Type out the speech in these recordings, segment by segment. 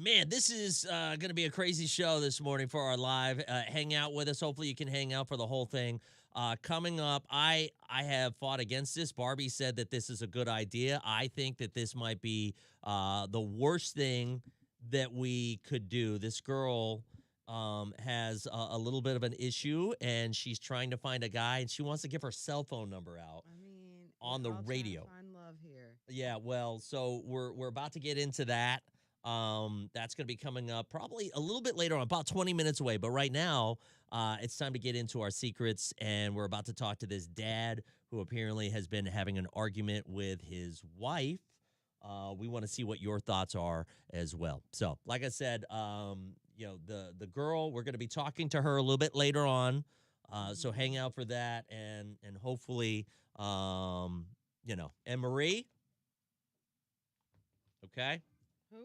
Man, this is going to be a crazy show this morning for our live. Hang out with us. Hopefully, you can hang out for the whole thing. Coming up, I have fought against this. Barbie said that this is a good idea. I think that this might be the worst thing that we could do. This girl has a little bit of an issue, and she's trying to find a guy, and she wants to give her cell phone number out I mean, on we're the all trying to radio. find love here. Yeah, well, so we're about to get into that. That's going to be coming up probably a little bit later on, about 20 minutes away. But right now, it's time to get into our secrets, and we're about to talk to this dad who apparently has been having an argument with his wife. We want to see what your thoughts are as well. So, like I said, the girl, we're going to be talking to her a little bit later on. So hang out for that, and hopefully, and Marie. Okay. Who?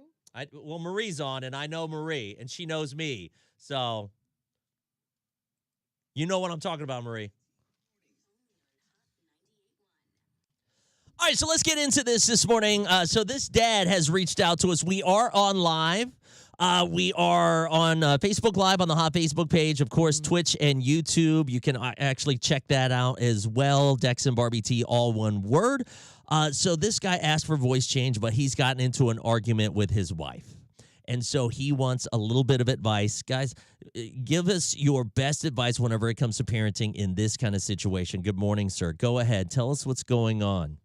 Well, Marie's on, and I know Marie, and she knows me. So, you know what I'm talking about, Marie. All right, so let's get into this morning. So this dad has reached out to us. We are on live. We are on Facebook Live on the Hot Facebook page, of course, Twitch and YouTube. You can actually check that out as well. Dex and Barbie T, all one word. So this guy asked for voice change, but he's gotten into an argument with his wife. And so he wants a little bit of advice. Guys, give us your best advice whenever it comes to parenting in this kind of situation. Good morning, sir. Go ahead. Tell us what's going on.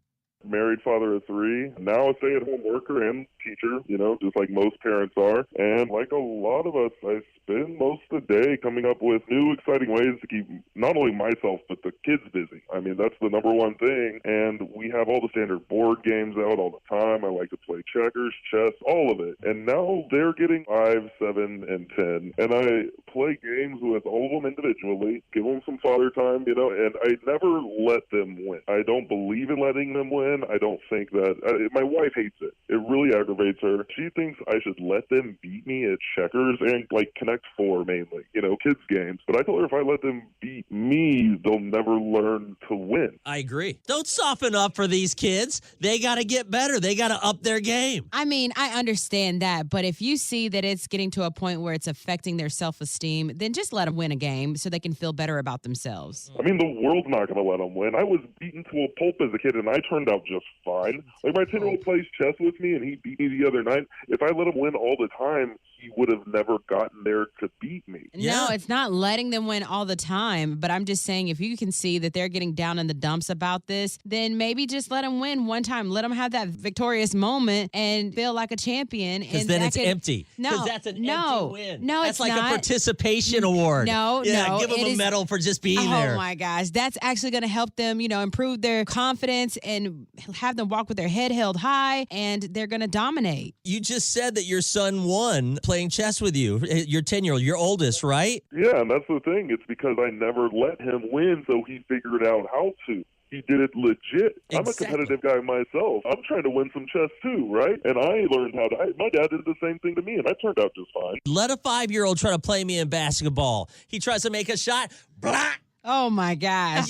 Married father of three, now a stay-at-home worker and teacher, just like most parents are. And like a lot of us, I spend most of the day coming up with new exciting ways to keep not only myself, but the kids busy. I mean, that's the number one thing. And we have all the standard board games out all the time. I like to play checkers, chess, all of it. And now they're getting 5, 7, and 10. And I play games with all of them individually, give them some father time, and I never let them win. I don't believe in letting them win. I don't think that my wife hates it. It really aggravates her. She thinks I should let them beat me at checkers and like Connect Four mainly, kids games. But I told her if I let them beat me, they'll never learn to win. I agree. Don't soften up for these kids. They got to get better. They got to up their game. I mean, I understand that, but if you see that it's getting to a point where it's affecting their self-esteem, then just let them win a game so they can feel better about themselves. I mean, the world's not going to let them win. I was beaten to a pulp as a kid, and I turned out just fine. Like, my 10-year-old plays chess with me, and he beat me the other night. If I let him win all the time, he would have never gotten there to beat me. No, it's not letting them win all the time, but I'm just saying if you can see that they're getting down in the dumps about this, then maybe just let them win one time. Let them have that victorious moment and feel like a champion. Because then it's empty. No, because that's an empty win. No, that's it's like not. A participation award. No, give them a medal for just being there. Oh my gosh, that's actually going to help them, improve their confidence and have them walk with their head held high, and they're going to dominate. You just said that your son won playing chess with you. Your 10-year-old, your oldest, right? Yeah, and that's the thing. It's because I never let him win, so he figured out how to. He did it legit. Exactly. I'm a competitive guy myself. I'm trying to win some chess too, right? And I learned how to. My dad did the same thing to me, and I turned out just fine. Let a 5-year-old try to play me in basketball. He tries to make a shot. Blah! Oh my gosh.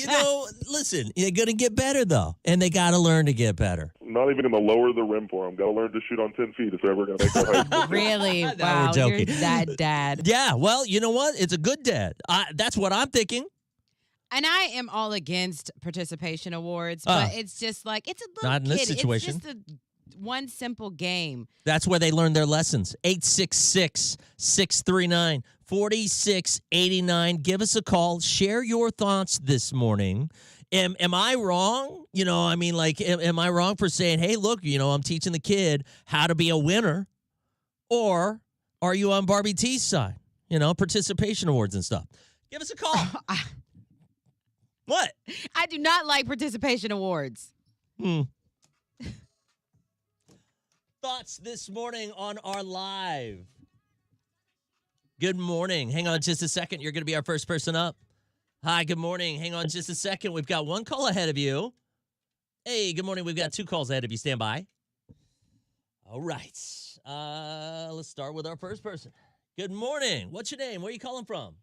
Listen, they're going to get better, though, and they got to learn to get better. Not even going to lower the rim for him. Got to learn to shoot on 10 feet if they're ever going to make that high school. Really? No, Wow, we're joking. you're that dad. Yeah, well, you know what? It's a good dad. That's what I'm thinking. And I am all against participation awards, but it's just like, it's a little not in this kid. situation. It's just one simple game. That's where they learn their lessons. 866-639-4689. Give us a call. Share your thoughts this morning. Am I wrong? Am I wrong for saying, hey, look, I'm teaching the kid how to be a winner? Or are you on Barbie T's side? Participation awards and stuff. Give us a call. What? I do not like participation awards. Thoughts this morning on our live. Good morning. Hang on just a second. You're going to be our first person up. Hi, good morning. Hang on just a second. We've got one call ahead of you. Hey, good morning. We've got 2 calls ahead of you. Stand by. All right. Let's start with our first person. Good morning. What's your name? Where are you calling from?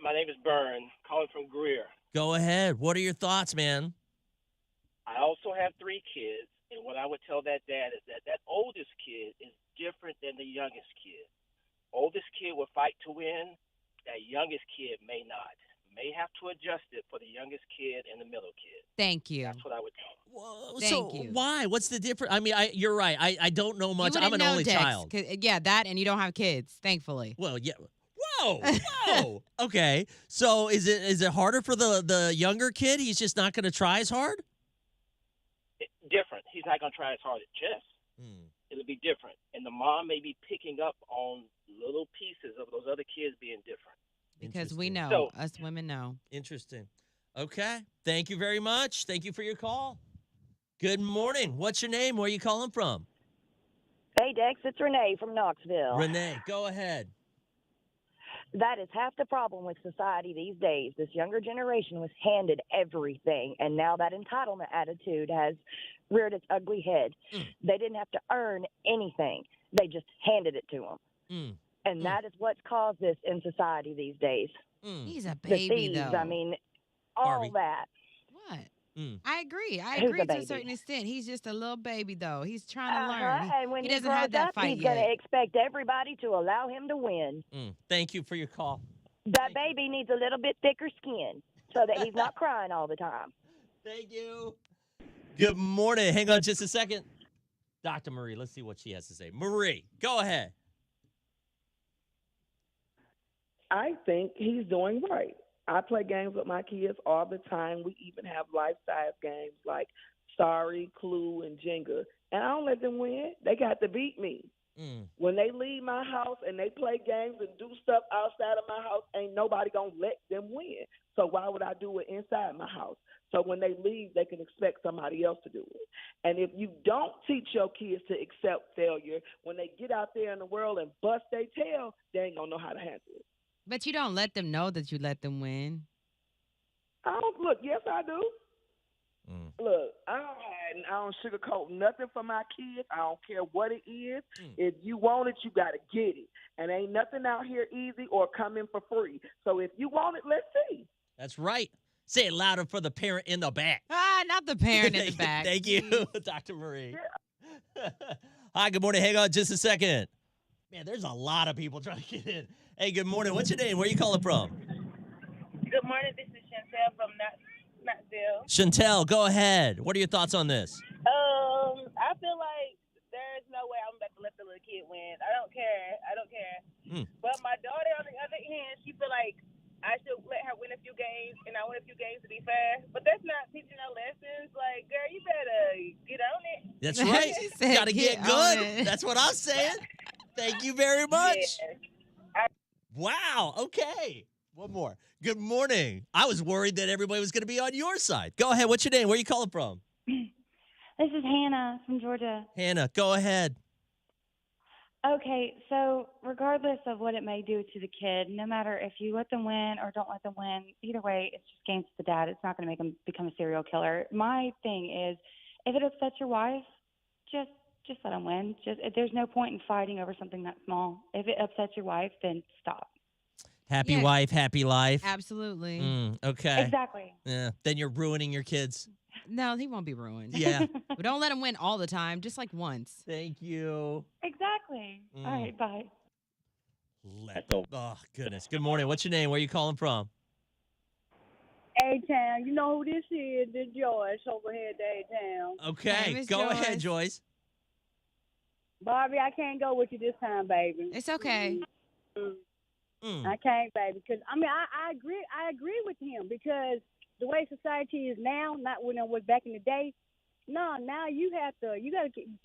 My name is Byrne, calling from Greer. Go ahead. What are your thoughts, man? I also have 3 kids, and what I would tell that dad is that oldest kid is different than than the youngest kid. Oldest kid will fight to win. That youngest kid may not. May have to adjust it for the youngest kid and the middle kid. Thank you. That's what I would tell them. Whoa, Thank so you. why? What's the difference? I mean, you're right. I don't know much. You I'm wouldn't an know, only Dex, child. 'cause, yeah, that and you don't have kids, thankfully. Well, yeah. Whoa, whoa. Okay. So is it harder for the younger kid? He's just not going to try as hard? Different. He's not going to try as hard at chess. It'll be different. And the mom may be picking up on little pieces of those other kids being different. Because we Interesting. know, us women know. Interesting. Okay. Thank you very much. Thank you for your call. Good morning. What's your name? Where are you calling from? Hey, Dex, it's Renee from Knoxville. Renee, go ahead. That is half the problem with society these days. This younger generation was handed everything, and now that entitlement attitude has reared its ugly head. They didn't have to earn anything. They just handed it to them. And that is what's caused this in society these days. He's a The baby, thieves, though. I mean, all Barbie. that. What? I agree. I Who's agree a to a baby? certain extent. He's just a little baby, though. He's trying to learn. And when He he doesn't grows have that up, fight he's going yet. to expect everybody to allow him to win. Thank you for your call. That baby needs a little bit thicker skin so that he's not crying all the time. Thank you. Good morning. Hang on just a second. Dr. Marie, let's see what she has to say. Marie, go ahead. I think he's doing right. I play games with my kids all the time. We even have life-size games like Sorry, Clue, and Jenga. And I don't let them win. They got to beat me. When they leave my house and they play games and do stuff outside of my house, ain't nobody going to let them win. So why would I do it inside my house? So when they leave, they can expect somebody else to do it. And if you don't teach your kids to accept failure, when they get out there in the world and bust their tail, they ain't going to know how to handle it. But you don't let them know that you let them win. Look, yes, I do. Look, I don't sugarcoat nothing for my kids. I don't care what it is. If you want it, you got to get it. And ain't nothing out here easy or coming for free. So if you want it, let's see. That's right. Say it louder for the parent in the back. Not the parent in the back. Thank you, Dr. Marie. Hi, good morning. Hang on just a second. Man, there's a lot of people trying to get in. Hey, good morning. What's your name? Where are you calling from? Good morning. This is Chantel from Knoxville. Chantel, go ahead. What are your thoughts on this? I feel like there's no way I'm about to let the little kid win. I don't care. But my daughter, on the other hand, she feel like I should let her win a few games, and I win a few games to be fair. But that's not teaching her lessons. Like, girl, you better get on it. That's right. She said, Got to get on good. it. That's what I'm saying. Thank you very much. Yeah. Wow. Okay. One more. Good morning. I was worried that everybody was going to be on your side. Go ahead. What's your name? Where are you calling from? This is Hannah from Georgia. Hannah, go ahead. Okay, so regardless of what it may do to the kid, no matter if you let them win or don't let them win, either way, it's just games to the dad. It's not going to make him become a serial killer. My thing is, if it upsets your wife, just let him win. There's no point in fighting over something that small. If it upsets your wife, then stop. Happy Yeah. wife, happy life. Absolutely. Okay. Exactly. Yeah. Then you're ruining your kids. No, he won't be ruined. Yeah. But don't let him win all the time, just like once. Thank you. Exactly. All right, bye. Oh, goodness. Good morning. What's your name? Where are you calling from? A-Town. You know who this is? This Joyce over here at A-Town. Okay. Miss Go ahead, Joyce. Joyce. Barbie, I can't go with you this time, baby. It's okay. I can't, baby. Because, I agree with him because the way society is now, not when it was back in the day. No, now you got to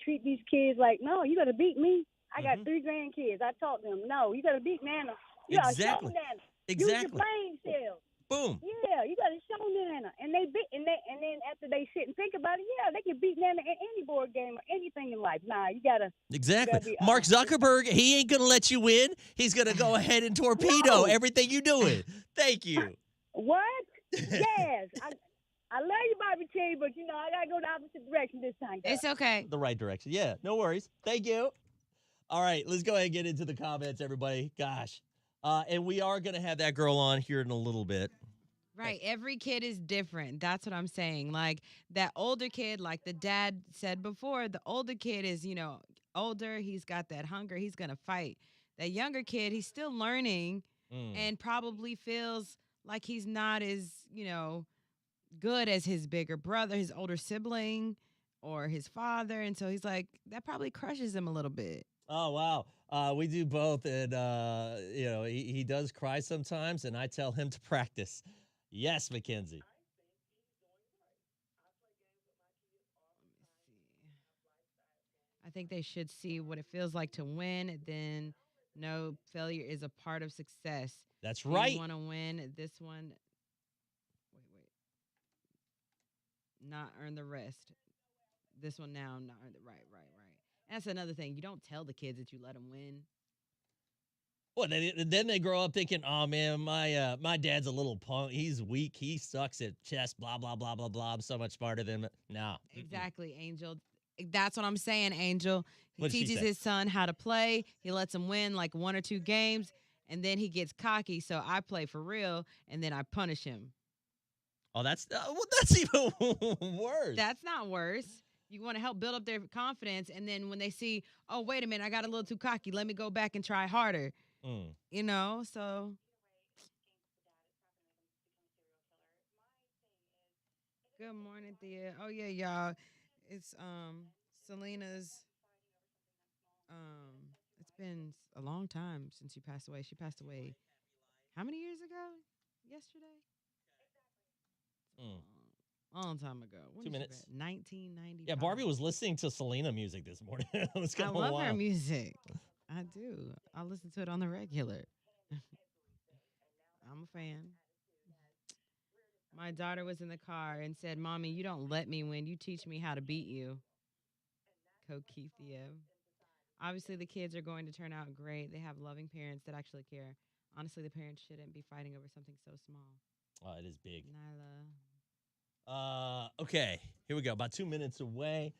treat these kids like, no, you got to beat me. I got 3 grandkids. I taught them, no, you got to beat Nana. You got to show Exactly. Nana. Exactly. Use your brain cells. Boom. Yeah, you got to show Nana. And then after they sit and think about it, yeah, they can beat Nana in any board game or anything in life. Nah, you got to. Exactly. be Mark honest. Zuckerberg, he ain't going to let you win. He's going to go ahead and torpedo No. everything you doing. Thank you. What? Yes. I love you, Bobby T, but, I got to go the opposite direction this time. girl. It's okay. The right direction. Yeah, no worries. Thank you. All right, let's go ahead and get into the comments, everybody. Gosh. And we are going to have that girl on here in a little bit. Right. Every kid is different. That's what I'm saying. Like that older kid, like the dad said before, the older kid is, older, he's got that hunger. He's going to fight. That younger kid, he's still learning and probably feels like he's not as, good as his bigger brother, his older sibling, or his father. And so he's like, that probably crushes him a little bit. Oh, wow. We do both. And, he does cry sometimes, and I tell him to practice. Yes, Mackenzie. I think they should see what it feels like to win. Then no, failure is a part of success. That's right. You want to win this one. Wait. Not earn the rest. This one now, not earn the right. That's another thing. You don't tell the kids that you let them win. Well, then they grow up thinking, oh, man, my dad's a little punk. He's weak. He sucks at chess, blah, blah, blah, blah, blah. I'm so much smarter than him. No. Exactly, Angel. That's what I'm saying, Angel. He What'd she teaches say? his son how to play. He lets him win like 1 or 2 games, and then he gets cocky. So I play for real, and then I punish him. Oh, that's even worse. That's not worse. You want to help build up their confidence, and then when they see, oh, wait a minute, I got a little too cocky. Let me go back and try harder. So. Good morning, Thea. Oh, yeah, y'all. It's Selena's. It's been a long time since she passed away. She passed away how many years ago? Yesterday? Long time ago. When 2 did she minutes. pass? 1990. Yeah, Barbie was listening to Selena music this morning. It was I kind of love wild. her music. I do. I listen to it on the regular. I'm a fan. My daughter was in the car and said, Mommy, you don't let me win. You teach me how to beat you. Kokithia. Obviously, the kids are going to turn out great. They have loving parents that actually care. Honestly, the parents shouldn't be fighting over something so small. Oh, it is big. Nyla. Okay, here we go. About 2 minutes away.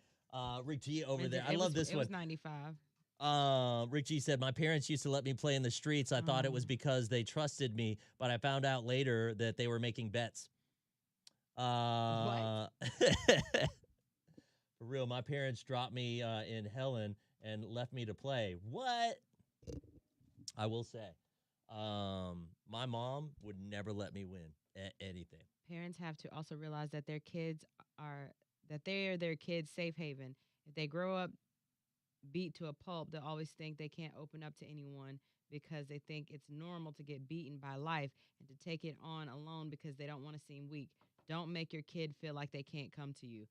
Rick G over there. I love this It one. was 95. Rick G said, my parents used to let me play in the streets. I thought it was because they trusted me, but I found out later that they were making bets. What? For real, my parents dropped me in Helen and left me to play. What? I will say, my mom would never let me win at anything. Parents have to also realize that they are their kids' safe haven. If they grow up beat to a pulp, they'll always think they can't open up to anyone because they think it's normal to get beaten by life and to take it on alone because they don't want to seem weak. Don't make your kid feel like they can't come to you.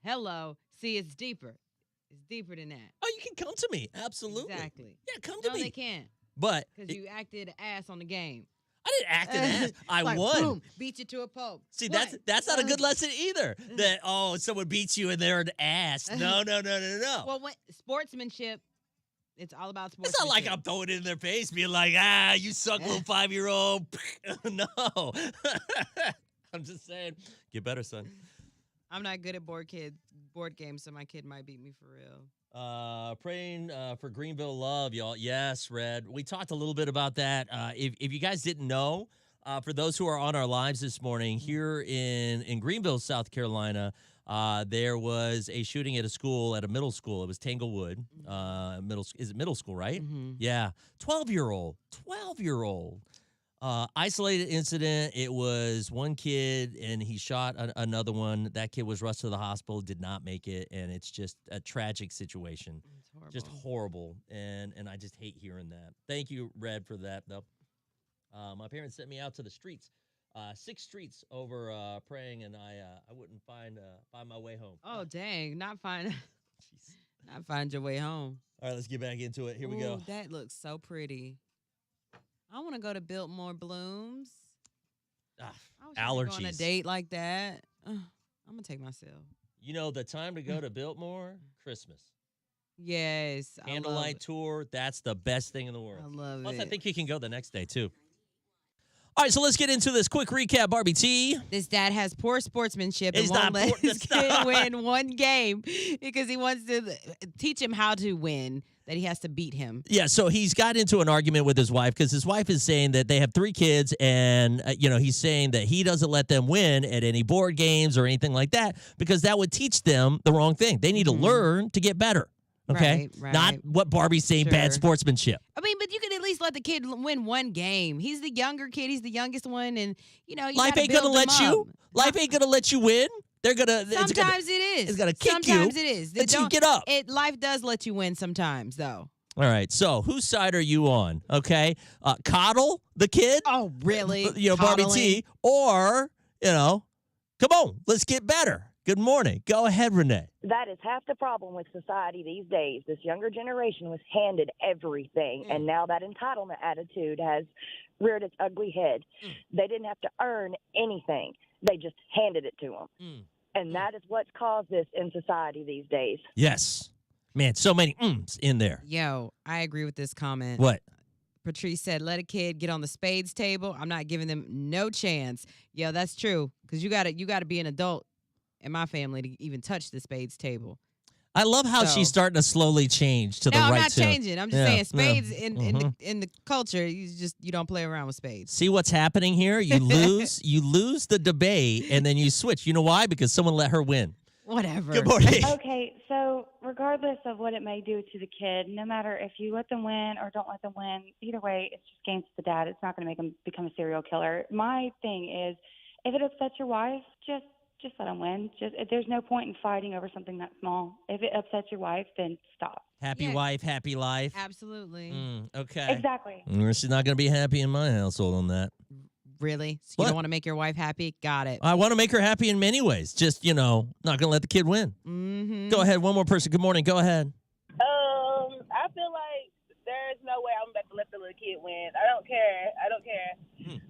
Hello. See, it's deeper. It's deeper than that. Oh, you can come to me. Absolutely. Exactly. Yeah, come to No, me. they can't. But Because you acted ass on the game. I didn't act an ass. I Like, won. Boom, beat you to a pulp. See, What? that's not a good lesson either. That, someone beats you and they're an ass. No. Well, when sportsmanship, it's all about It's sportsmanship. not like I'm throwing it in their face, being like, you suck, little 5-year-old. No. I'm just saying, get better, son. I'm not good at board games, so my kid might beat me for real. Praying for Greenville love, y'all. Yes, Red. We talked a little bit about that. If you guys didn't know, for those who are on our lives this morning, here in Greenville, South Carolina, there was a shooting at a middle school. It was Tanglewood. Is it middle school, right? Mm-hmm. Yeah. 12-year-old. Isolated incident. It was one kid, and he shot another one. That kid was rushed to the hospital, did not make it, and it's just a tragic situation. It's horrible. Just horrible, and I just hate hearing that. Thank you, Red, for that, though. My parents sent me out to the streets, 6 streets over praying, and I wouldn't find my way home. Oh, dang. Not find your way home. All right, let's get back into it. Here we go. Ooh, that looks so pretty. I want to go to Biltmore Blooms. I wish I could go on a Allergies. date like that. I'm going to take myself. You know, the time to go to Biltmore? Christmas. Yes. Candlelight tour, that's the best thing in the world. I love Plus, it. I think you can go the next day, too. All right, so let's get into this quick recap, Barbie T. This dad has poor sportsmanship and He's won't not let poor- his kid Stop. win one game because he wants to teach him how to win, that he has to beat him. Yeah, so he's got into an argument with his wife because his wife is saying that they have 3 kids, and he's saying that he doesn't let them win at any board games or anything like that because that would teach them the wrong thing. They need to learn to get better. Okay, Right, not right. what Barbie's saying. Bad Sure. sportsmanship. I mean, but you can at least let the kid win one game. He's the younger kid. He's the youngest one, and you Life gotta ain't gonna build them let you. up. Life ain't gonna let you win. They're gonna. Sometimes it is. it's gonna kick Sometimes you it is. until you get up. Life does let you win sometimes, though. All right. So whose side are you on? Okay, coddle the kid. Oh, really? Barbie T, or come on, let's get better. Good morning. Go ahead, Renee. That is half the problem with society these days. This younger generation was handed everything, and now that entitlement attitude has reared its ugly head. They didn't have to earn anything. They just handed it to them. And that is what's caused this in society these days. Yes. Man, so many ums in there. Yo, I agree with this comment. What? Patrice said, let a kid get on the spades table. I'm not giving them no chance. Yo, that's true. Because you gotta be an adult in my family to even touch the spades table. I love how So- she's starting to slowly change to the No, right I'm not tune. changing. I'm just Yeah, saying yeah. spades in the culture, you don't play around with spades. See what's happening here? You lose the debate, and then you switch. You know why? Because someone let her win. Whatever. Good morning. Okay, so regardless of what it may do to the kid, no matter if you let them win or don't let them win, either way, it's just gains to the dad. It's not going to make him become a serial killer. My thing is, if it upsets your wife, just let them win. There's no point in fighting over something that small. If it upsets your wife, then stop. Happy Yeah. wife, happy life. Absolutely. Okay. Exactly. She's not going to be happy in my household on that. Really? So What? you don't want to make your wife happy? Got it. I want to make her happy in many ways. Just, not going to let the kid win. Mm-hmm. Go ahead. One more person. Good morning. Go ahead. I feel like there's no way I'm about to let the little kid win. I don't care.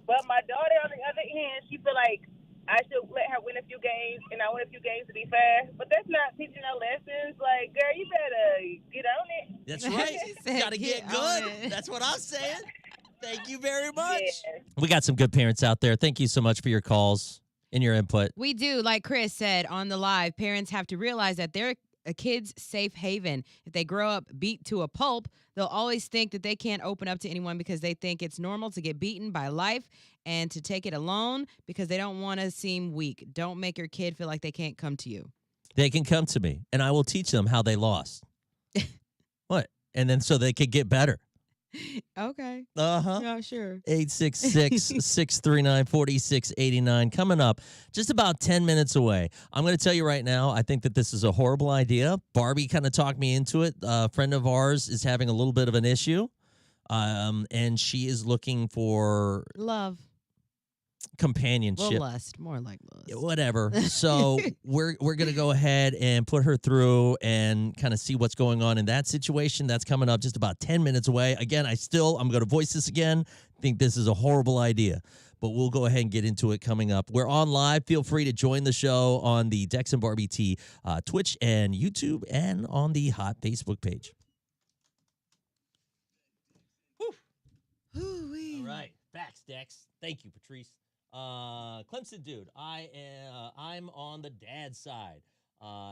But my daughter, on the other hand, she feel like I should let her win a few games, and I win a few games to be fair. But that's not teaching no lessons. Like, girl, you better get on it. That's right. She said, Got to get "Get good. on it." That's what I'm saying. Thank you very much. Yeah. We got some good parents out there. Thank you so much for your calls and your input. We do, like Chris said on the live, parents have to realize that they're a kid's safe haven. If they grow up beat to a pulp, they'll always think that they can't open up to anyone because they think it's normal to get beaten by life and to take it alone because they don't want to seem weak. Don't make your kid feel like they can't come to you. They can come to me, and I will teach them how they lost. What? And then so they could get better. Okay. Uh-huh. Yeah, sure. 866-639-4689. Coming up, just about 10 minutes away. I'm going to tell you right now, I think that this is a horrible idea. Barbie kind of talked me into it. A friend of ours is having a little bit of an issue, and she is looking for Love. companionship. Well, lust. More like lust. Whatever. So we're going to go ahead and put her through and kind of see what's going on in that situation. That's coming up just about 10 minutes away. Again, I'm going to voice this again. I think this is a horrible idea, but we'll go ahead and get into it coming up. We're on live. Feel free to join the show on the Dex and Barbie T Twitch and YouTube and on the Hot Facebook page. All right. Backs, Dex. Thank you, Patrice. Clemson dude, I'm on the dad side.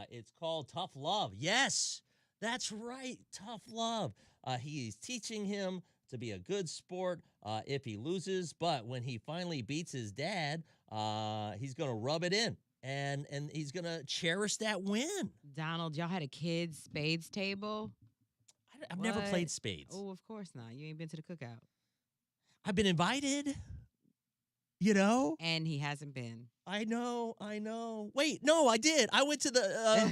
It's called Tough Love. Yes, that's right, Tough Love. He's teaching him to be a good sport if he loses, but when he finally beats his dad, he's gonna rub it in and he's gonna cherish that win. Donald, y'all had a kids' spades table? I've never What? played spades. Oh, of course not. You ain't been to the cookout. I've been invited. And he hasn't been. I know. Wait, no, I did. I went to the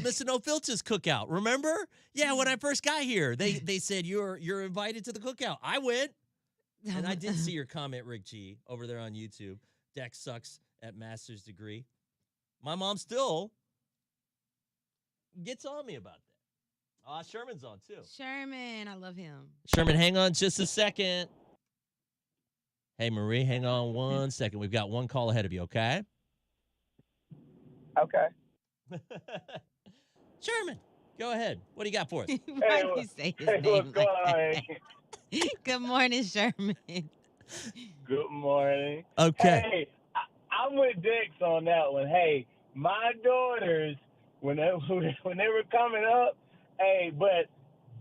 Mr. No Filters cookout. Remember? Yeah, when I first got here, they said you're invited to the cookout. I went, and I did see your comment, Rick G, over there on YouTube. Dex sucks at master's degree. My mom still gets on me about that. Sherman's on too. Sherman, I love him. Sherman, hang on just a second. Hey, Marie, hang on 1 second. We've got one call ahead of you, okay? Okay. Sherman, go ahead. What do you got for us? Why do you say his name what's going on? like that? Good morning, Sherman. Good morning. Okay. Hey, I'm with Dix on that one. Hey, my daughters, when they were coming up, but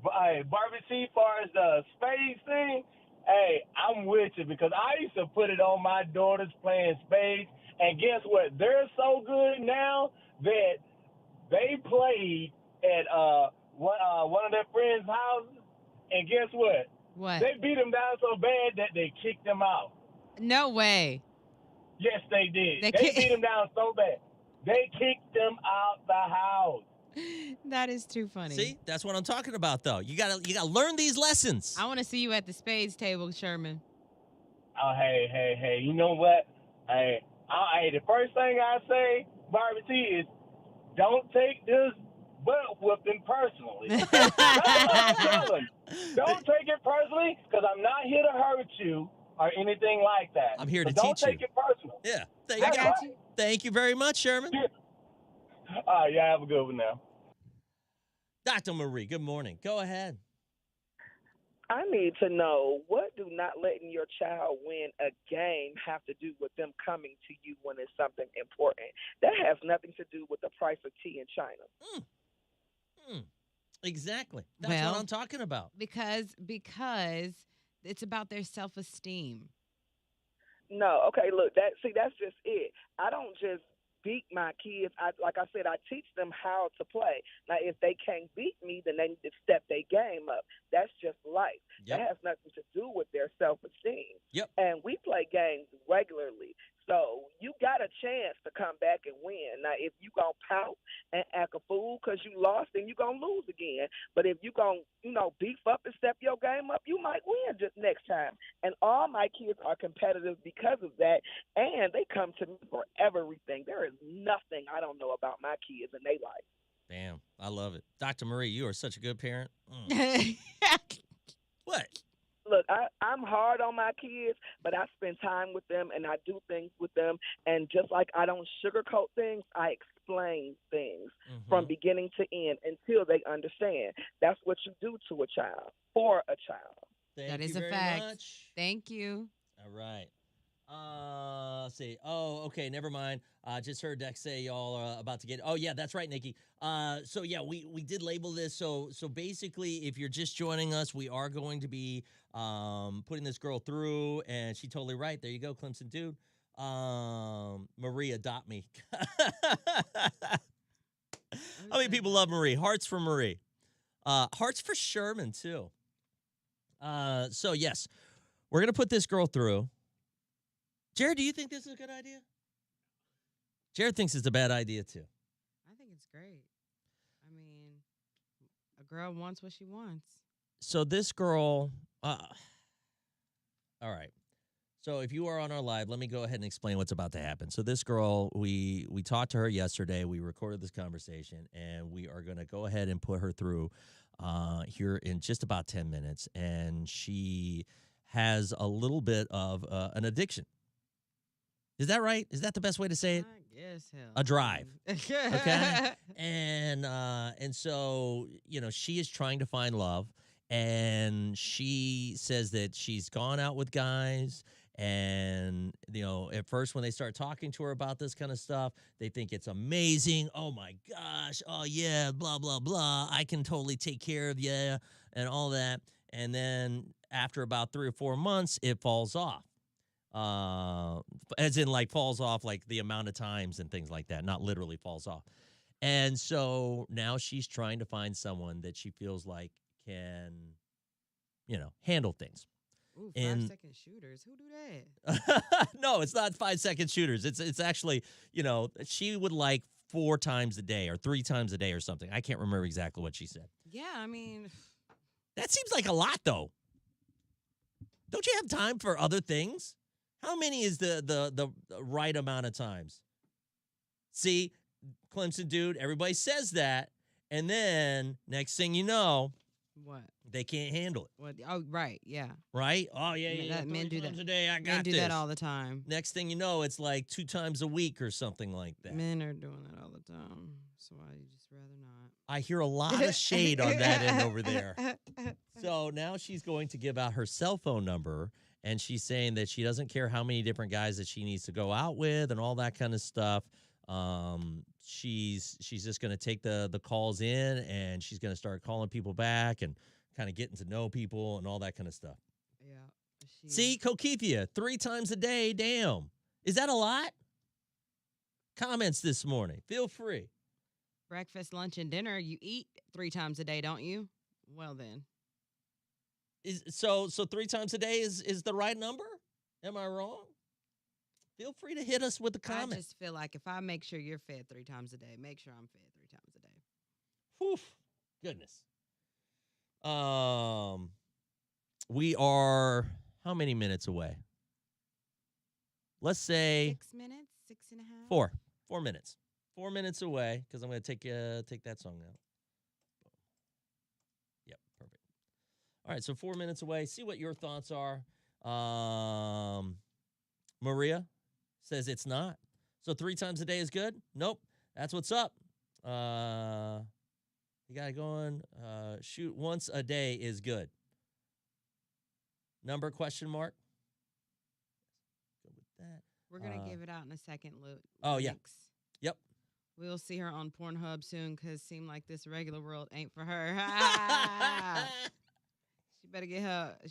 Barbie T, far as the spades thing, hey, I'm with you because I used to put it on my daughters playing spades, and guess what? They're so good now that they played at one of their friends' houses, and guess what? What? They beat him down so bad that they kicked him out. No way. Yes, they did. They They beat him down so bad. They kicked him out the house. That is too funny. See, that's what I'm talking about, though. You gotta learn these lessons. I want to see you at the spades table, Sherman. Oh, hey, you know what? Hey, the first thing I say, Barbie T, is don't take this butt whooping personally. That's what I'm telling you. Don't take it personally, because I'm not here to hurt you or anything like that. I'm here to So teach you. Don't take it personal. Yeah. I got you. Thank you very much, Sherman. Yeah, have a good one now. Dr. Marie, good morning. Go ahead. I need to know, what do not letting your child win a game have to do with them coming to you when it's something important? That has nothing to do with the price of tea in China. Exactly. That's Well, what I'm talking about. Because it's about their self-esteem. No, okay, look, that's just it. I don't just beat my kids. Like I said, I teach them how to play. Now, if they can't beat me, then they need to step their game up. That's just life. Yep. That has nothing to do with their self-esteem. Yep. And we play games regularly. So you got a chance to come back and win. Now, if you going to pout and act a fool because you lost, then you going to lose again. But if you going to, beef up and step your game up, you might win just next time. And all my kids are competitive because of that, and they come to me for everything. There is nothing I don't know about my kids and their life. Damn, I love it. Dr. Marie, you are such a good parent. What? Look, I'm hard on my kids, but I spend time with them and I do things with them. And just like I don't sugarcoat things, I explain things from beginning to end until they understand. That's what you do to a child, for a child. That is a fact. Thank you. All right. Let's see. Oh, okay. Never mind. Just heard Dex say y'all are about to get. Oh, yeah, that's right, Nikki. So yeah, we did label this. So basically, if you're just joining us, we are going to be putting this girl through, and she's totally right. There you go, Clemson dude. Marie, adopt me. How many people love Marie? Hearts for Marie. Hearts for Sherman too. So yes, we're gonna put this girl through. Jared, do you think this is a good idea? Jared thinks it's a bad idea, too. I think it's great. I mean, a girl wants what she wants. So this girl, all right. So if you are on our live, let me go ahead and explain what's about to happen. So this girl, we talked to her yesterday. We recorded this conversation, and we are going to go ahead and put her through here in just about 10 minutes. And she has a little bit of an addiction. Is that right? Is that the best way to say it? I guess, hell. A drive. Okay. And so, she is trying to find love, and she says that she's gone out with guys, and, at first when they start talking to her about this kind of stuff, they think it's amazing. Oh my gosh. Oh yeah. Blah, blah, blah. I can totally take care of you and all that. And then after about 3 or 4 months, it falls off. As in falls off the amount of times and things like that, not literally falls off. And so now she's trying to find someone that she feels like can, handle things. Ooh, 5-second shooters. Who do that? No, it's not 5-second shooters. It's actually, she would like 4 times a day or 3 times a day or something. I can't remember exactly what she said. Yeah, I mean, that seems like a lot though. Don't you have time for other things? How many is the right amount of times? See, Clemson dude, everybody says that, and then next thing you know, what? They can't handle it. What? Oh, right, yeah. Right? Oh, yeah. Men do that. Today, I got men do that all the time. Next thing you know, it's 2 times a week or something like that. Men are doing that all the time, so I just rather not. I hear a lot of shade on that end over there. So now she's going to give out her cell phone number. And she's saying that she doesn't care how many different guys that she needs to go out with and all that kind of stuff. She's just going to take the calls in, and she's going to start calling people back and kind of getting to know people and all that kind of stuff. Yeah. See, Kokithia, 3 times a day. Damn. Is that a lot? Comments this morning. Feel free. breakfast, lunch, and dinner. You eat 3 times a day, don't you? Well, then. So 3 times a day is the right number? Am I wrong? Feel free to hit us with a comment. I just feel like if I make sure you're fed 3 times a day, make sure I'm fed 3 times a day. Whew. Goodness. We are how many minutes away? Let's say 6 minutes, 6.5. 4. 4 minutes. 4 minutes away because I'm going to take that song out. Yep, perfect. All right, so 4 minutes away. See what your thoughts are. Maria says it's not. So 3 times a day is good? Nope. That's what's up. You got it going. Shoot once a day is good. Number question mark? Go with that. We're going to give it out in a second, Luke. Oh, yeah. Yep. We'll see her on Pornhub soon because it seemed like this regular world ain't for her. She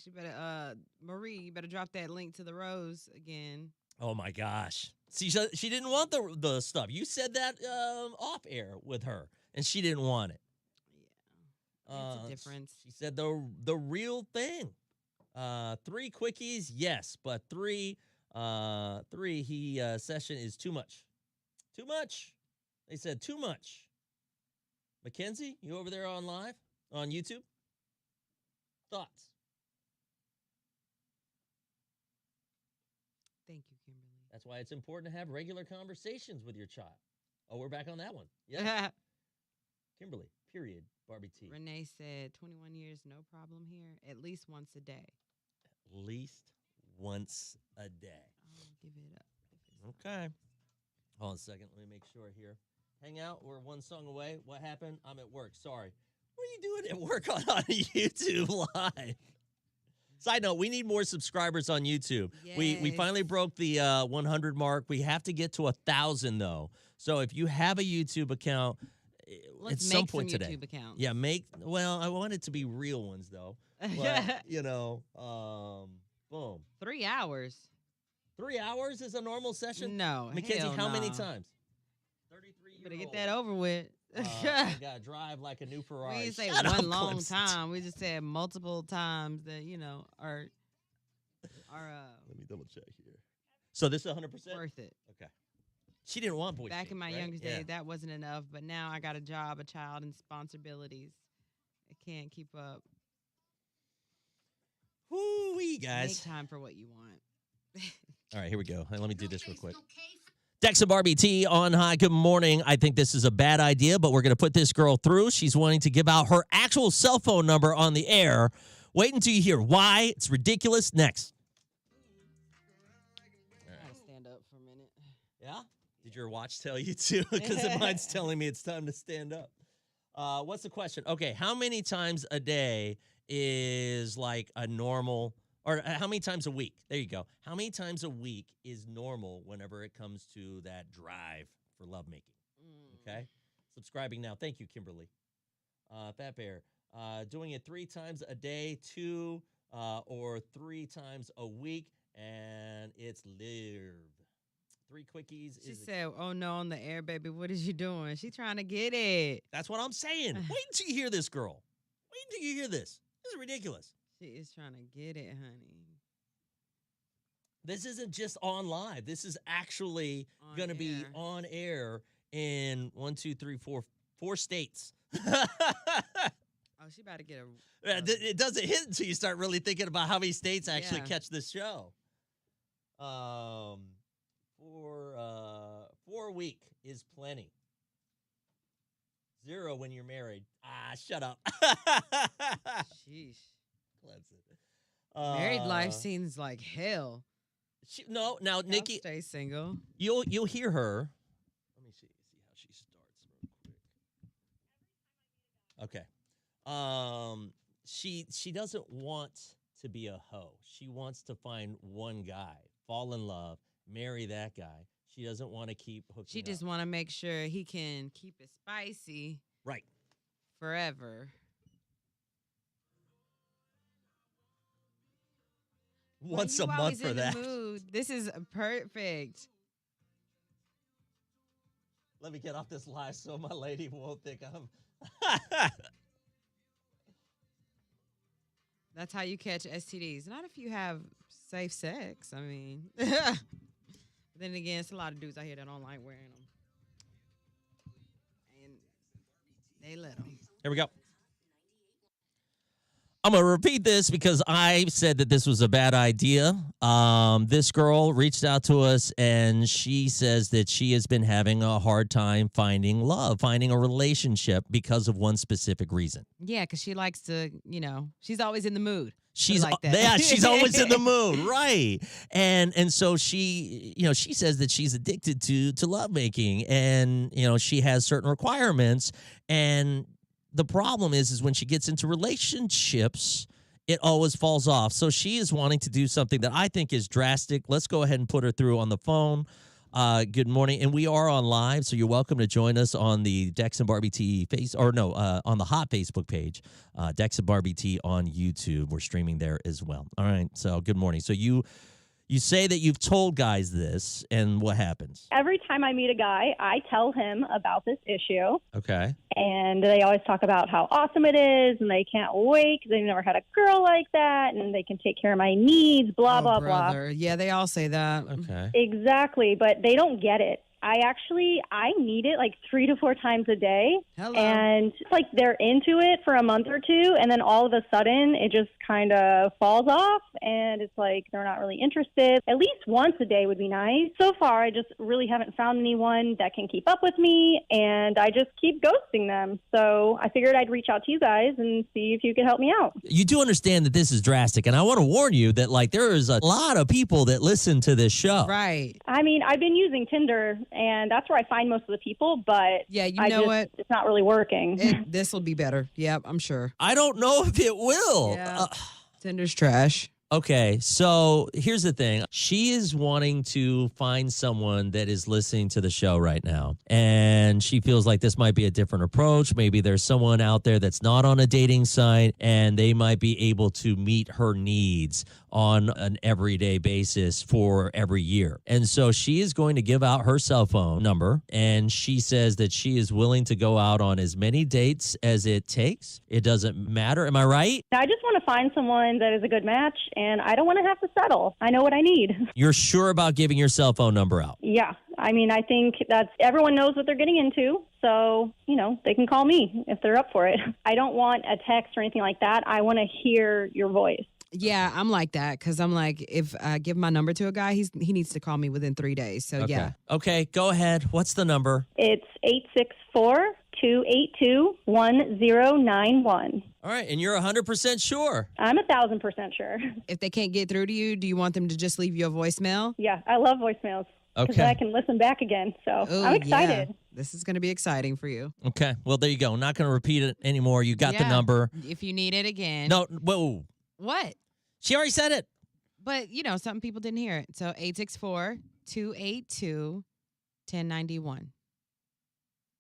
better Marie, you better drop that link to the rose again. Oh, my gosh. See, she didn't want the stuff. You said that off air with her, and she didn't want it. Yeah. It's a difference. She said the real thing. 3 quickies, yes, but 3 session is too much. Too much. They said too much. Mackenzie, you over there on live on YouTube? Thoughts? Thank you, Kimberly. That's why it's important to have regular conversations with your child. Oh, we're back on that one. Yeah. Kimberly, period, Barbie T. Renee said 21 years, no problem here. At least once a day. At least once a day. Oh, give it up. Okay. Hold on a second. Let me make sure here. Hang out. We're 1 song away. What happened? I'm at work. Sorry. What are you doing at work on YouTube Live? Side note, we need more subscribers on YouTube. Yes. We finally broke the 100 mark. We have to get to 1,000, though. So if you have a YouTube account, Let's at some make point some today. YouTube accounts. Yeah, I want it to be real ones, though. But, boom. 3 hours. 3 hours is a normal session? No. Mackenzie, hell how many nah. times? 33 Better get that over with. You gotta drive like a new Ferrari. We didn't say Shut up, one long Clemson. time. We just said multiple times that, are Let me double check here. So this is 100%? worth it. Okay. She didn't want boys. Back in my right? youngest Yeah. days, that wasn't enough. But now I got a job, a child, and responsibilities. I can't keep up. Whoo-wee, guys. Make time for what you want. All right, here we go. Let me do this real quick. Dex and Barbie T on Hi. Good morning. I think this is a bad idea, but we're going to put this girl through. She's wanting to give out her actual cell phone number on the air. Wait until you hear why. It's ridiculous. Next. I gotta stand up for a minute. Yeah? Did your watch tell you to? Because mine's telling me it's time to stand up. What's the question? Okay, how many times a day is like a normal, or how many times a week? There you go. How many times a week is normal whenever it comes to that drive for lovemaking? Okay? Subscribing now. Thank you, Kimberly. Fat Bear. Doing it 3 times a day, 2 or 3 times a week, and it's live. 3 quickies. She said, "Oh no, on the air, baby. What is you doing?" She trying to get it. That's what I'm saying. Wait until you hear this, girl. Wait until you hear this. This is ridiculous. She is trying to get it, honey. This isn't just on live. This is actually going to be air. on air in 4 states. Oh, she about to get a. It doesn't hit until you start really thinking about how many states actually Yeah. catch this show. 4 week is plenty. 0 when you're married. Shut up. Sheesh. Clemson. Married life seems like hell. Now Y'all Nikki, stay single. you'll hear her. Let me see how she starts real quick. Okay. She doesn't want to be a hoe. She wants to find one guy, fall in love, marry that guy. She doesn't want to keep hooking She just up. want to make sure he can keep it spicy Right. forever. Once Why a you month always for in that. the mood? This is perfect. Let me get off this live so my lady won't think I'm. That's how you catch STDs. Not if you have safe sex. I mean, but then again, it's a lot of dudes out here that don't like wearing them. And they let them. Here we go. I'm going to repeat this because I said that this was a bad idea. This girl reached out to us, and she says that she has been having a hard time finding love, finding a relationship because of one specific reason. Yeah, because she likes to, she's always in the mood. She's like that. Yeah, she's always in the mood, right? And so she, she says that she's addicted to lovemaking, and she has certain requirements, and the problem is when she gets into relationships, it always falls off. So she is wanting to do something that I think is drastic. Let's go ahead and put her through on the phone. Good morning. And we are on live, so you're welcome to join us on the Dex and Barbie T on the hot Facebook page, Dex and Barbie T on YouTube. We're streaming there as well. All right. So good morning. So you say that you've told guys this, and what happens? Every time I meet a guy, I tell him about this issue. Okay. And they always talk about how awesome it is, and they can't wait because they've never had a girl like that, and they can take care of my needs, blah, blah, brother. blah. Yeah, they all say that. Okay. Exactly, but they don't get it. I need it like 3 to 4 times a day. Hello. And it's like they're into it for a month or two, and then all of a sudden it just kind of falls off, and it's like they're not really interested. At least once a day would be nice. So far, I just really haven't found anyone that can keep up with me, and I just keep ghosting them. So I figured I'd reach out to you guys and see if you could help me out. You do understand that this is drastic, and I want to warn you that there is a lot of people that listen to this show. Right. I mean, I've been using Tinder, and that's where I find most of the people, but yeah, what? It's not really working. This will be better. Yep, I'm sure. I don't know if it will. Yeah. Tinder's trash. Okay, so here's the thing. She is wanting to find someone that is listening to the show right now, and she feels like this might be a different approach. Maybe there's someone out there that's not on a dating site, and they might be able to meet her needs on an everyday basis for every year. And so she is going to give out her cell phone number, and she says that she is willing to go out on as many dates as it takes. It doesn't matter. Am I right? I just want to find someone that is a good match, and I don't want to have to settle. I know what I need. You're sure about giving your cell phone number out? Yeah. I mean, I think everyone knows what they're getting into, so, they can call me if they're up for it. I don't want a text or anything like that. I want to hear your voice. Yeah, I'm like that because I'm like, if I give my number to a guy, he needs to call me within 3 days. So, okay. Yeah. Okay, go ahead. What's the number? It's 864-282-1091. All right, and you're 100% sure? I'm 1,000% sure. If they can't get through to you, do you want them to just leave you a voicemail? Yeah, I love voicemails. Okay. Because I can listen back again, so I'm excited. Yeah. This is going to be exciting for you. Okay, well, there you go. I'm not going to repeat it anymore. You got the number. If you need it again. No, whoa. What? She already said it. But, some people didn't hear it. So 864-282-1091.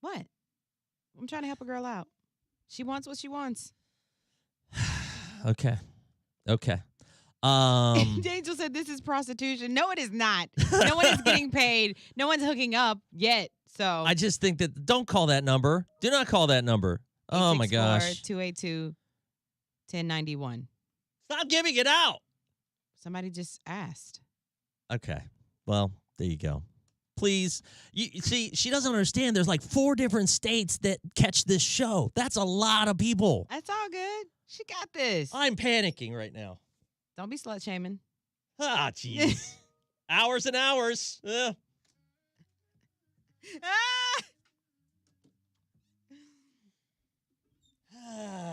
What? I'm trying to help a girl out. She wants what she wants. Okay. Angel said this is prostitution. No, it is not. No one is getting paid. No one's hooking up yet. So I just think that don't call that number. Do not call that number. Oh my gosh. 282-1091. Stop giving it out. Somebody just asked. Okay. Well, there you go. Please. You see, she doesn't understand. There's 4 different states that catch this show. That's a lot of people. That's all good. She got this. I'm panicking right now. Don't be slut shaming. Ah, jeez. Hours and hours. Ah!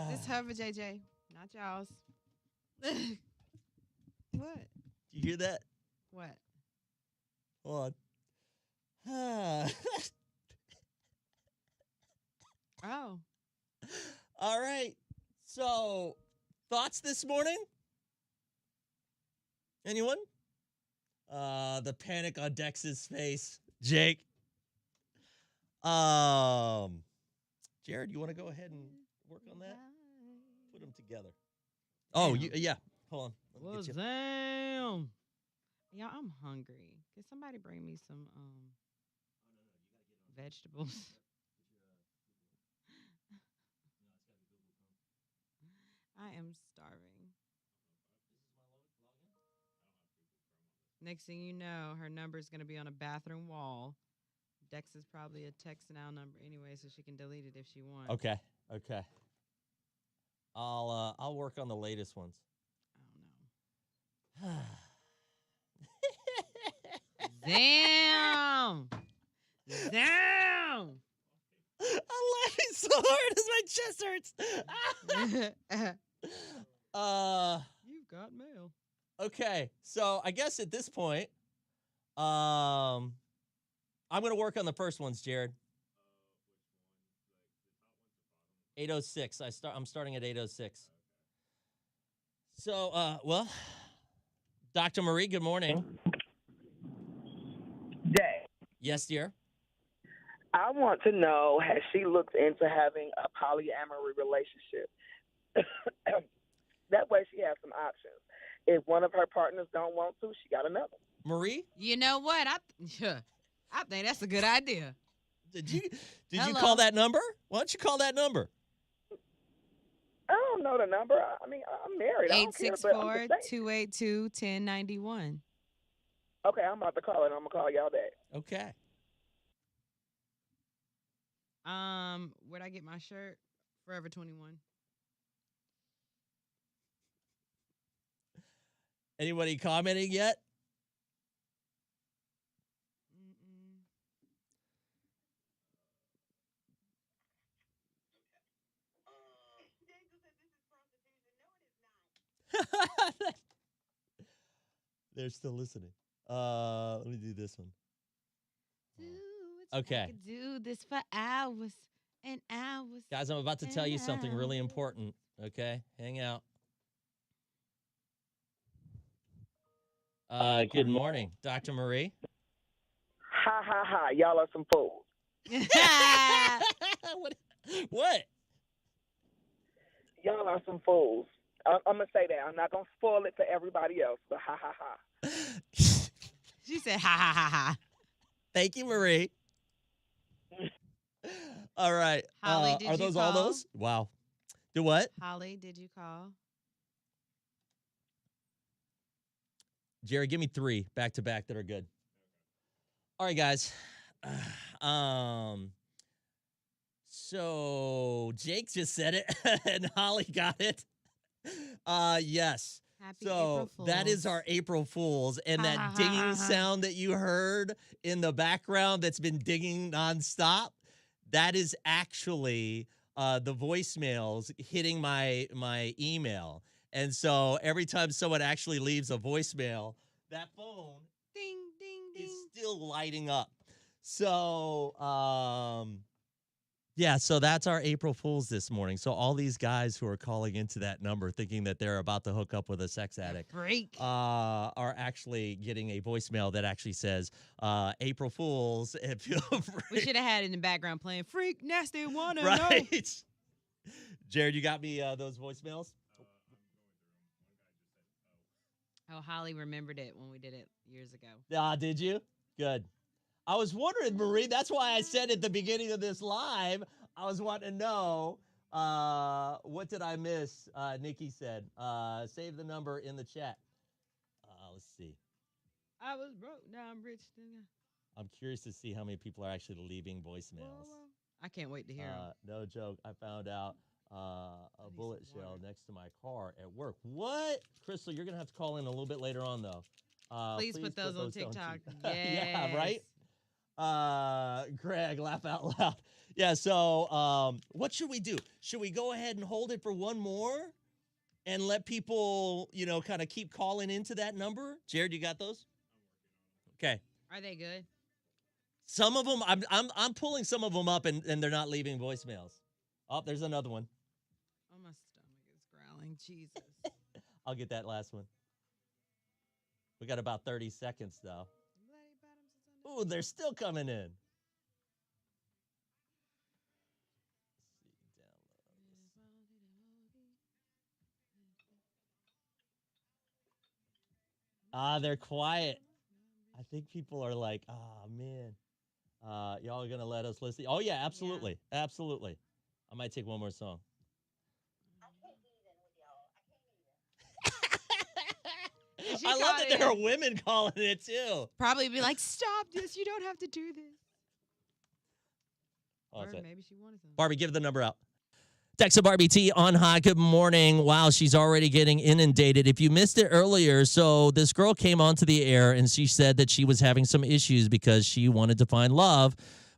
This is her for JJ, not y'all's. What? You hear that? What? Hold on. Oh. All right. So, thoughts this morning? Anyone? The panic on Dex's face. Jake. Jared, you want to go ahead and work on that? Put them together. Oh, yeah. Hold on. Well, damn. Yeah, I'm hungry. Can somebody bring me some vegetables. I am starving. Next thing you know, her number is going to be on a bathroom wall. Dex is probably a text now number anyway, so she can delete it if she wants. Okay. I'll work on the latest ones. I don't know. Damn. I'm laughing so hard as my chest hurts. You've got mail. Okay, so I guess at this point, I'm gonna work on the first ones, Jared. 8:06. I'm starting at 8:06. So, well, Dr. Marie, good morning. Day. Yes, dear. I want to know, has she looked into having a polyamory relationship? That way she has some options. If one of her partners don't want to, she got another. Marie? You know what? I think that's a good idea. Did you Hello. call that number? Why don't you call that number? I don't know the number. I mean, I'm married. I don't care, but I'm just saying. 864-282-1091. Okay, I'm about to call it. I'm going to call y'all back. Okay. Where'd I get my shirt? Forever 21. Anybody commenting yet? They're still listening. Let me do this one. Okay. I could do this for hours and hours. Guys, I'm about to tell you something really important. Okay? Hang out. Good morning, Dr. Marie. Ha, ha, ha. Y'all are some fools. What? Y'all are some fools. I'm going to say that. I'm not going to spoil it for everybody else, but ha, ha, ha. She said, ha, ha, ha, ha. Thank you, Marie. All right. Holly, did are you those call? all those? Wow. Do what? Holly, did you call? Jerry, give me 3 back to back that are good. All right, guys. So Jake just said it and Holly got it. Yes. Happy So April Fools. that is our April Fools. And that dinging sound that you heard in the background that's been dinging nonstop, that is actually the voicemails hitting my email. And so every time someone actually leaves a voicemail, that phone ding, ding, ding. is still lighting up. So, yeah, so that's our April Fools this morning. So all these guys who are calling into that number thinking that they're about to hook up with a sex addict Freak. are actually getting a voicemail that actually says, April Fools. And feel free. We should have had it in the background playing Freak Nasty Wanna Know. Right. Jared, you got me those voicemails? Oh, Holly remembered it when we did it years ago. Did you? Good. I was wondering, Marie, that's why I said at the beginning of this live, I was wanting to know, what did I miss? Nikki said, save the number in the chat. Let's see. I was broke, now I'm rich. I'm curious to see how many people are actually leaving voicemails. I can't wait to hear them. No joke. I found out a bullet shell next to my car at work. What? Crystal, you're going to have to call in a little bit later on, though. Please put those on TikTok. Yeah, right? Greg, laugh out loud. Yeah, so what should we do? Should we go ahead and hold it for one more and let people, kind of keep calling into that number? Jared, you got those? Okay. Are they good? Some of them, I'm pulling some of them up and they're not leaving voicemails. Oh, there's another one. Oh, my stomach is growling. Jesus. I'll get that last one. We got about 30 seconds, though. Ooh, they're still coming in. They're quiet. I think people are like, oh, man. Y'all are going to let us listen? Oh, yeah, absolutely. Yeah. Absolutely. I might take one more song. I love that there are women calling it, too. Probably be like, stop this. You don't have to do this. Or maybe she wanted something. Barbie, give the number out. Text Barbie T on Hot. Good morning. Wow, she's already getting inundated. If you missed it earlier, so this girl came onto the air and she said that she was having some issues because she wanted to find love,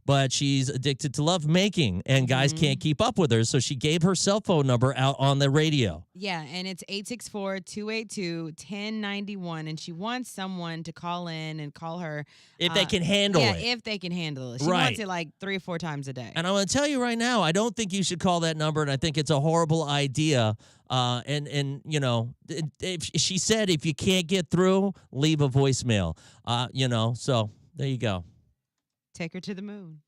but she's addicted to love making and guys can't keep up with her. So she gave her cell phone number out on the radio. Yeah, and it's 864-282-1091. And she wants someone to call in and call her. If they can handle it. Yeah, if they can handle it. She wants it like 3 or 4 times a day. And I'm going to tell you right now, I don't think you should call that number, and I think it's a horrible idea. And you know, if she said if you can't get through, leave a voicemail. You know, so there you go. Take her to the moon.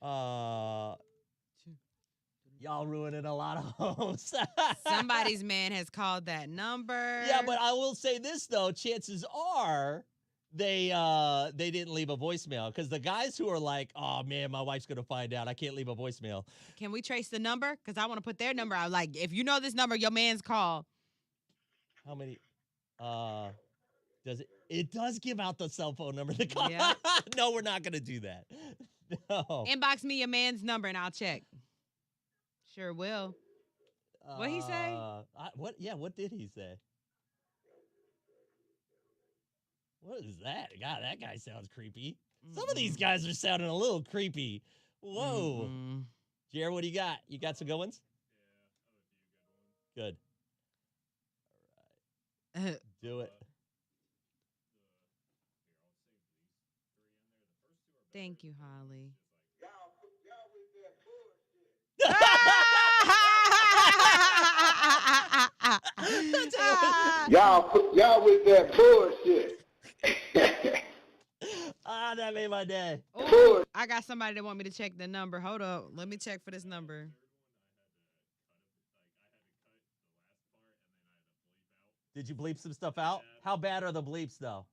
Y'all ruining a lot of homes. Somebody's man has called that number. Yeah, but I will say this though, chances are they didn't leave a voicemail, because the guys who are like, oh man, my wife's gonna find out, I can't leave a voicemail. Can we trace the number? Because I want to put their number out. Like, if you know this number, your man's call. How many? Does it? It does give out the cell phone number to call. Yeah. No, we're not gonna do that. No. Inbox me your man's number and I'll check. Sure will. What'd he say? What? Yeah, what did he say? What is that? God, that guy sounds creepy. Some of these guys are sounding a little creepy. Whoa. Jared, what do you got? You got some good ones? Yeah, good. All right. Do it. Thank you, Holly. Y'all with that bullshit. That made my day. Ooh, I got somebody that want me to check the number. Hold up. Let me check for this number. Did you bleep some stuff out? How bad are the bleeps, though?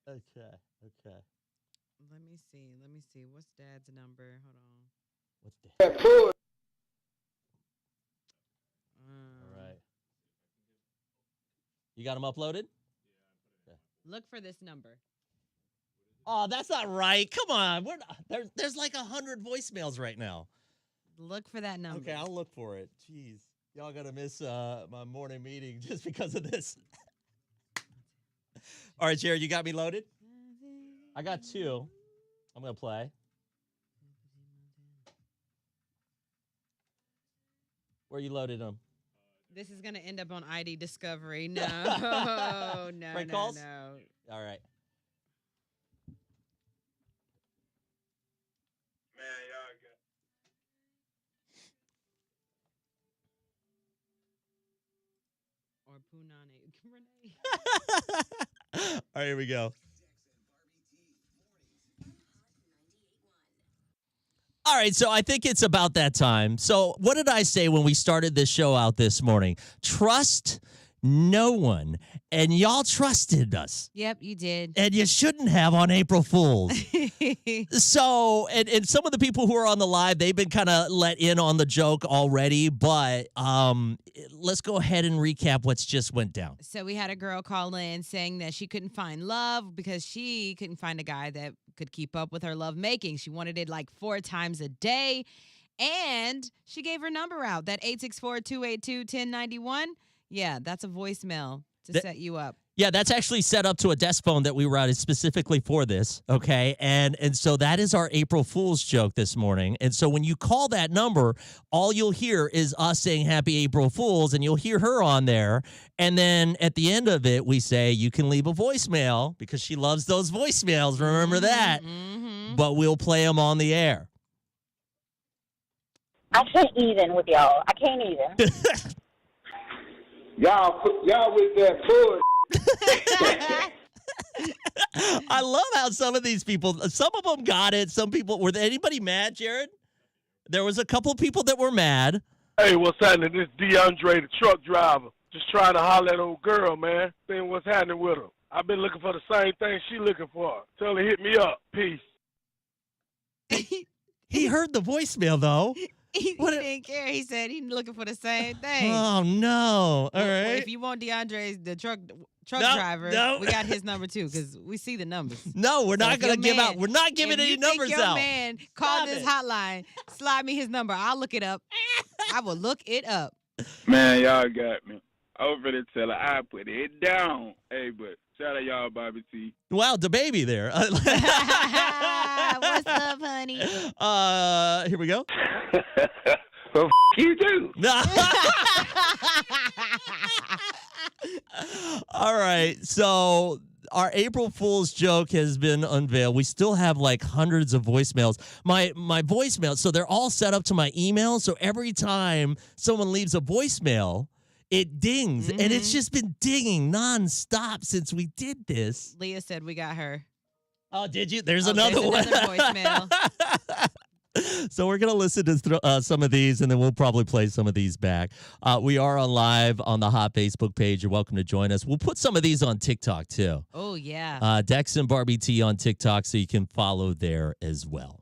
Okay. Let me see. What's Dad's number? Hold on. What's Dad? All right. You got them uploaded? Yeah. Look for this number. Oh, that's not right. Come on. We're not, there's like 100 voicemails right now. Look for that number. Okay, I'll look for it. Jeez. Y'all gonna miss my morning meeting just because of this. All right, Jared, you got me loaded? I got 2. I'm going to play. Where you loaded them? This is going to end up on ID Discovery. No, no, Prank calls? no. All right. Man, y'all Or Punani. Renee. All right, here we go. All right, so I think it's about that time. So what did I say when we started this show out this morning? Trust no one. And y'all trusted us. Yep, you did. And you shouldn't have on April Fools. So, and some of the people who are on the live, they've been kind of let in on the joke already. But let's go ahead and recap what's just went down. So we had a girl call in saying that she couldn't find love because she couldn't find a guy that could keep up with her love making. She wanted it like 4 times a day. And she gave her number out, that 864-282-1091. Yeah, that's a voicemail to set you up. Yeah, that's actually set up to a desk phone that we routed specifically for this, okay? And so that is our April Fool's joke this morning. And so when you call that number, all you'll hear is us saying Happy April Fool's, and you'll hear her on there. And then at the end of it, we say you can leave a voicemail because she loves those voicemails. Remember that? Mm-hmm. But we'll play them on the air. I can't even with y'all. I can't even. Y'all with that bullshit. I love how some of these people, some of them got it. Some people, were there anybody mad, Jared? There was a couple people that were mad. Hey, what's happening? This DeAndre, the truck driver. Just trying to holler at old girl, man. Seeing what's happening with her. I've been looking for the same thing she looking for. Tell her hit me up. Peace. He heard the voicemail though. He didn't care. He said he's looking for the same thing. Oh no! All Well, right. if you want DeAndre's the truck No, driver, no. we got his number too because we see the numbers. No, we're So not if gonna your give man- out. We're not giving if any you numbers think your out. man called Stop this it. hotline, slide me his number. I'll look it up. I will look it up. Man, y'all got me. Over to tell her I put it down. Hey, but shout out y'all, Bobby T. Wow, the baby there. What's up, honey? Here we go. So you do. All right. So our April Fool's joke has been unveiled. We still have like hundreds of voicemails. My voicemails, so they're all set up to my email. So every time someone leaves a voicemail, it dings. And it's just been dinging nonstop since we did this. Leah said we got her. Oh, did you? There's another there's one. another voicemail. So we're going to listen to some of these, and then we'll probably play some of these back. We are on live on the Hot Facebook page. You're welcome to join us. We'll put some of these on TikTok, too. Oh, yeah. Dex and Barbie T on TikTok, so you can follow there as well.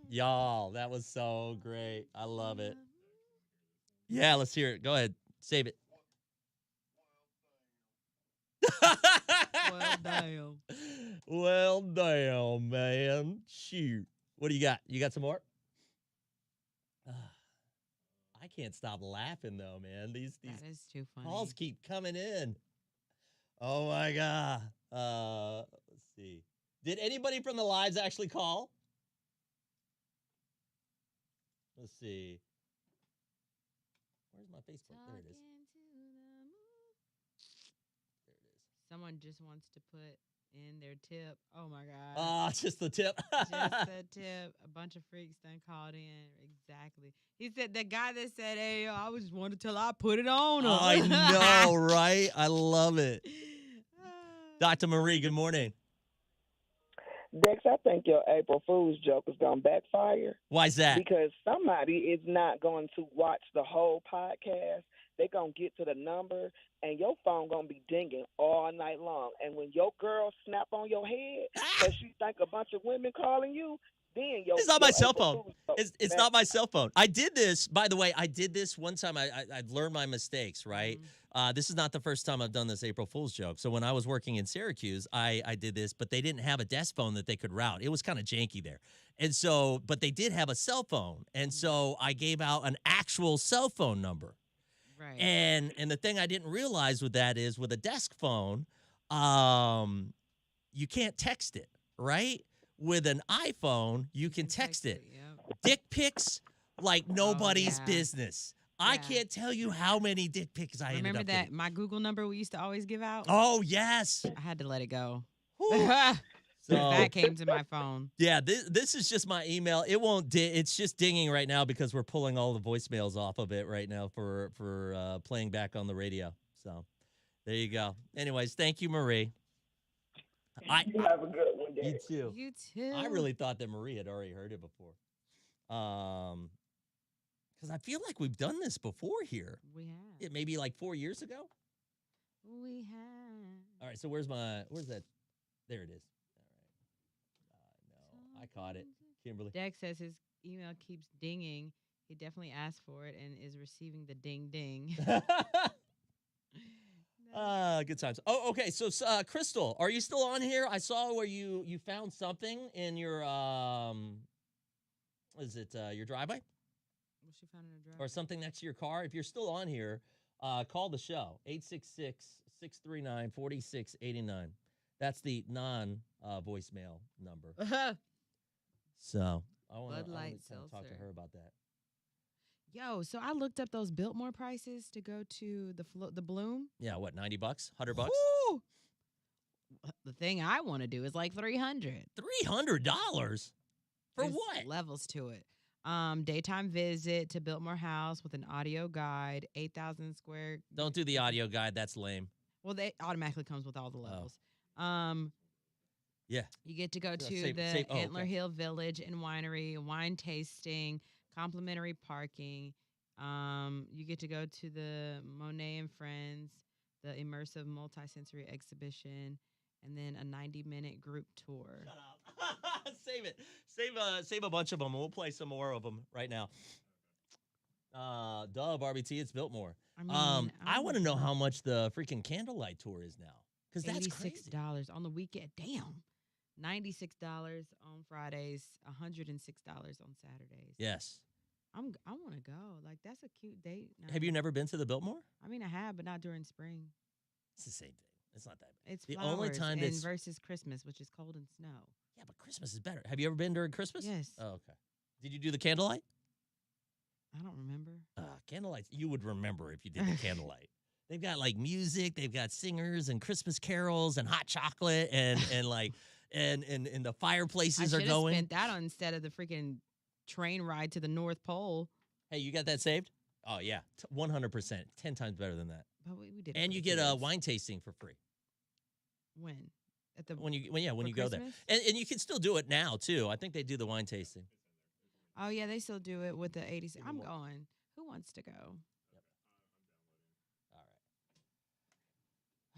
Y'all, that was so great. I love it. Yeah, let's hear it. Go ahead. Save it. Well, damn. Well, damn, man. Shoot. What do you got? You got some more? I can't stop laughing, though, man. These That is too funny. calls keep coming in. Oh, my God. Let's see. Did anybody from the lives actually call? Let's see. Where's my Facebook? There it is. Someone just wants to put in their tip. Oh, my God. Oh, just the tip. Just the tip. A bunch of freaks done called in. Exactly. He said, the guy that said, hey, I was just wanted to tell I put it on him. I know, right? I love it. Dr. Marie, good morning. Dex, I think your April Fool's joke is going to backfire. Why's that? Because somebody is not going to watch the whole podcast. They're going to get to the number, and your phone going to be dinging all night long. And when your girl snap on your head because she think a bunch of women calling you, then your It's not my your cell April phone. Fool's joke It's not my cell phone. I did this, by the way, I did this one time. I've learned my mistakes, right? This is not the first time I've done this April Fool's joke. So when I was working in Syracuse, I did this, but they didn't have a desk phone that they could route. It was kind of janky there. And so, but they did have a cell phone. And so I gave out an actual cell phone number. Right. And the thing I didn't realize with that is with a desk phone, you can't text it, right? With an iPhone, you can text it. Dick pics like nobody's business. I can't tell you how many dick pics I ended Remember up that getting. my Google number we used to always give out? Oh, yes. I had to let it go. So That came to my phone. yeah, this is just my email. It won't. It's just dinging right now because we're pulling all the voicemails off of it right now for playing back on the radio. So there you go. Anyways, thank you, Marie. You have a good one, You Dex. too. You too. I really thought that Marie had already heard it before. Because I feel like we've done this before here. We have. Yeah, maybe like 4 years ago. We have. All right, so where's that? There it is. All right. No, I caught it. Kimberly. Dex says his email keeps dinging. He definitely asked for it and is receiving the ding ding. Good times. Oh, okay. So, Crystal, are you still on here? I saw where you found something in your is it your driveway What she found in her or driveway? something next to your car? If you're still on here, call the show 866-639-4689. That's the voicemail number. So I want Bud to Light talk to seltzer. her about that. Yo, so I looked up those Biltmore prices to go to the Bloom. Yeah, what, $90, $100? Woo! The thing I want to do is like $300. $300 for There's what? levels to it. Daytime visit to Biltmore House with an audio guide, 8,000 square. Don't do the audio guide. That's lame. Well, they automatically comes with all the levels. Yeah. You get to go to save- the save- oh, Antler okay. Hill Village and Winery, wine tasting, complimentary parking. You get to go to the Monet and Friends, the immersive multisensory exhibition, and then a 90-minute group tour. Shut up. Save it. Save a bunch of them. We'll play some more of them right now. Barbie T, it's Biltmore. I mean, I want to know how much the freaking candlelight tour is now. Because that's crazy. $86 on the weekend. Damn. $96 on Fridays, $106 on Saturdays. Yes. I want to go. Like, that's a cute date night. Have you never been to the Biltmore? I mean, I have, but not during spring. It's the same thing. It's not that bad. It's the flowers only time and that's versus Christmas, which is cold and snow. Yeah, but Christmas is better. Have you ever been during Christmas? Yes. Oh, okay. Did you do the candlelight? I don't remember. Candlelight. You would remember if you did the candlelight. They've got like music. They've got singers and Christmas carols and hot chocolate and like and the fireplaces are going. I spent that on instead of the freaking train ride to the North Pole. Hey, you got that saved? Oh yeah, 100%. 10 times better than that. But we did. And you get a wine tasting for free. When? At the when you go there, Christmas? and you can still do it now too. I think they do the wine tasting. Oh yeah, they still do it with the 80s. I'm going. Who wants to go?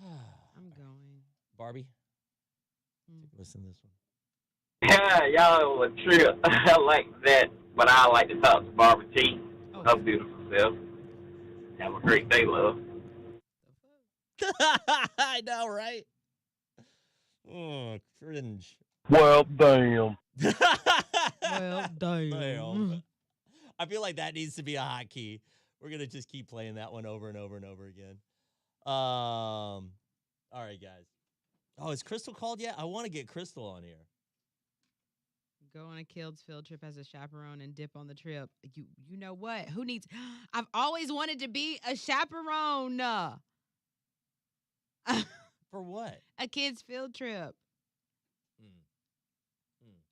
All right. I'm going. Barbie, take a listen to this one. Yeah, y'all a trip. I like that, but I like to talk to Barbara T. Her beautiful self. Have a great day, love. I know, right? Oh, cringe. Well, damn. Well, damn. I feel like that needs to be a hotkey. We're gonna just keep playing that one over and over and over again. All right, guys. Oh, is Crystal called yet? I want to get Crystal on here. Go on a Kills field trip as a chaperone and dip on the trip. You know what? Who needs? I've always wanted to be a chaperone. For what? A kid's field trip.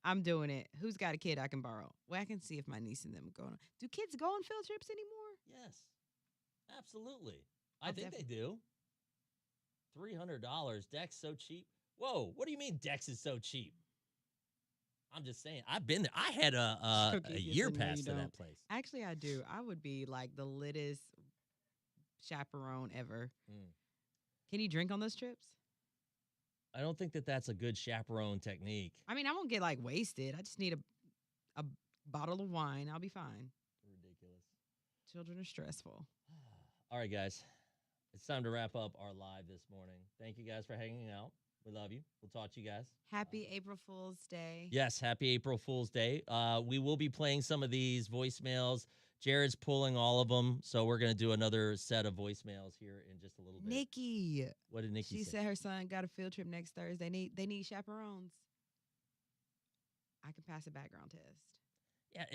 I'm doing it. Who's got a kid I can borrow? Well, I can see if my niece and them are going. Do kids go on field trips anymore? Yes, absolutely. I think they do. $300. Dex so cheap. Whoa, what do you mean Dex is so cheap? I'm just saying. I've been there. I had a year pass to that place. Actually, I do. I would be like the littest chaperone ever. Can you drink on those trips? I don't think that that's a good chaperone technique. I mean, I won't get like wasted. I just need a bottle of wine. I'll be fine. Ridiculous. Children are stressful. All right, guys. It's time to wrap up our live this morning. Thank you guys for hanging out. We love you. We'll talk to you guys. Happy April Fool's Day. Yes, happy April Fool's Day. We will be playing some of these voicemails. Jared's pulling all of them, so we're going to do another set of voicemails here in just a little bit. Nikki. What did Nikki say? She said her son got a field trip next Thursday. They need chaperones. I can pass a background test. Yeah,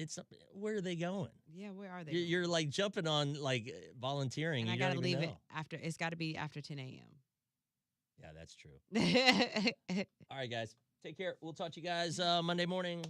where are they going? Yeah, where are they? You're like jumping on like volunteering. And I got to leave it after. It's got to be after 10 a.m. Yeah, that's true. All right, guys. Take care. We'll talk to you guys Monday morning.